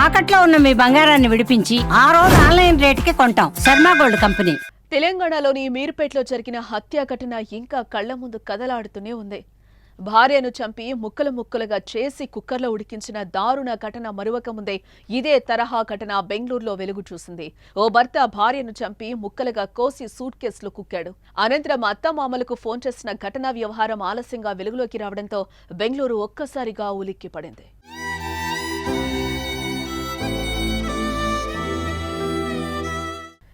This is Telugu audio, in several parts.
తాకట్లో ఉన్న మీ బంగారాన్ని విడిపించి ఆ రోజు ఆన్లైన్ రేటుకి కొంటాం. Sharma gold company. తెలంగాణలోని మీర్పేటలో జరిగిన హత్య ఘటన ఇంకా కళ్ల ముందు కదలాడుతూనే ఉంది. భార్యను చంపి ముక్కలు ముక్కలుగా చేసి కుక్కర్లో ఉడికించిన దారుణ ఘటన మరువక ముందే ఇదే తరహా ఘటన బెంగళూరులో వెలుగు చూసింది. ఓ భర్త భార్యను చంపి ముక్కలుగా కోసి సూట్ కేసులో కుక్కాడు. అనంతరం అత్తమామలకు ఫోన్ చేసిన ఘటనా వ్యవహారం ఆలస్యంగా వెలుగులోకి రావడంతో బెంగళూరు ఒక్కసారిగా ఉలిక్కిపడింది.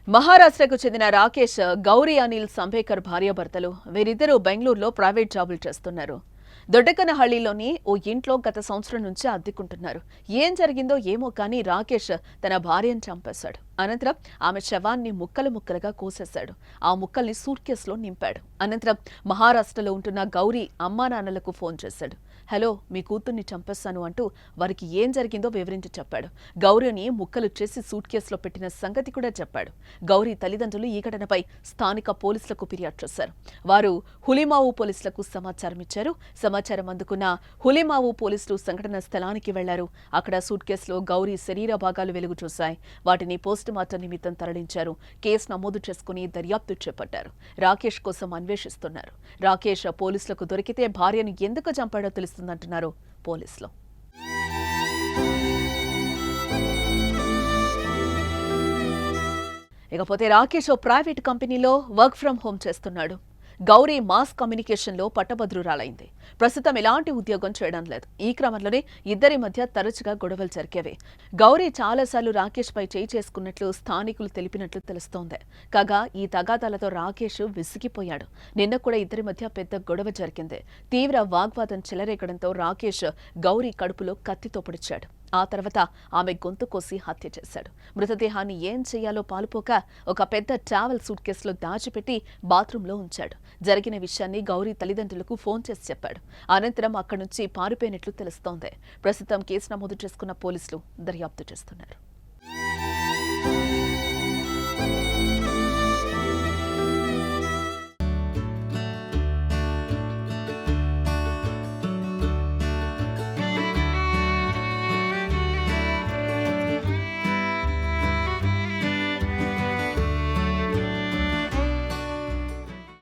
మహారాష్ట్రకు చెందిన రాకేష్, గౌరీ అనిల్ సంభేకర్ భార్యాభర్తలు. వీరిద్దరూ బెంగళూరులో ప్రైవేట్ జాబులు చేస్తున్నారు. దొడ్డకనహళ్లిలోని ఓ ఇంట్లో గత సంవత్సరం నుంచి అద్దెకుంటున్నారు. ఏం జరిగిందో ఏమో కానీ రాకేష్ తన భార్యను చంపేశాడు. అనంతరం ఆమె శవాన్ని ముక్కలు ముక్కలుగా కోసేశాడు. ఆ ముక్కల్ని సూట్ కేసులో నింపాడు. అనంతరం మహారాష్ట్రలో ఉంటున్న గౌరీ అమ్మా నాన్నలకు ఫోన్ చేశాడు. హలో, మీ కూతుర్ని చంపేస్తాను అంటూ వారికి ఏం జరిగిందో వివరించి చెప్పాడు. గౌరీని ముక్కలు చేసి సూట్ కేసులో పెట్టిన సంగతి కూడా చెప్పాడు. గౌరీ తల్లిదండ్రులు ఈ ఘటనపై స్థానిక పోలీసులకు ఫిర్యాదు చేశారు. వారు హులిమావు పోలీసులకు సమాచారం ఇచ్చారు. సమాచారం అందుకున్న హులిమావు పోలీసులు సంఘటన స్థలానికి వెళ్లారు. అక్కడ సూట్ కేసులో గౌరీ శరీర భాగాలు వెలుగు చూశాయి. వాటిని పోస్టుమార్టం నిమిత్తం తరలించారు. కేసు నమోదు చేసుకుని దర్యాప్తు చేపట్టారు. రాకేష్ కోసం అన్వేషిస్తున్నారు. రాకేష్ పోలీసులకు దొరికితే భార్యను ఎందుకు చంపాడో తెలుస్తుందంటున్నారు పోలీసులు. ఇకపోతే రాకేష్ ఓ ప్రైవేట్ కంపెనీలో వర్క్ ఫ్రం హోం చేస్తున్నాడు. గౌరీ మాస్ కమ్యూనికేషన్లో పట్టభద్రురాలైంది. ప్రస్తుతం ఎలాంటి ఉద్యోగం చేయడం లేదు. ఈ క్రమంలోనే ఇద్దరి మధ్య తరచుగా గొడవలు జరిగేవి. గౌరీ చాలాసార్లు రాకేష్ పై చేయి చేసుకున్నట్లు స్థానికులు తెలిపినట్లు తెలుస్తోంది. కాగా ఈ తగాదాలతో రాకేష్ విసిగిపోయాడు. నిన్న కూడా ఇద్దరి మధ్య పెద్ద గొడవ జరిగింది. తీవ్ర వాగ్వాదం చెలరేగడంతో రాకేష్ గౌరీ కడుపులో కత్తితో పొడిచాడు. ఆ తర్వాత ఆమె గొంతు కోసి హత్య చేశాడు. మృతదేహాన్ని ఏం చేయాలో పాలుపోక ఒక పెద్ద ట్రావెల్ సూట్ కేసులో దాచిపెట్టి బాత్రూంలో ఉంచాడు. జరిగిన విషయాన్ని గౌరీ తల్లిదండ్రులకు ఫోన్ చేసి చెప్పాడు. అనంతరం అక్కడి నుంచి పారిపోయినట్లు తెలుస్తోంది. ప్రస్తుతం కేసు నమోదు చేసుకున్న పోలీసులు దర్యాప్తు చేస్తున్నారు.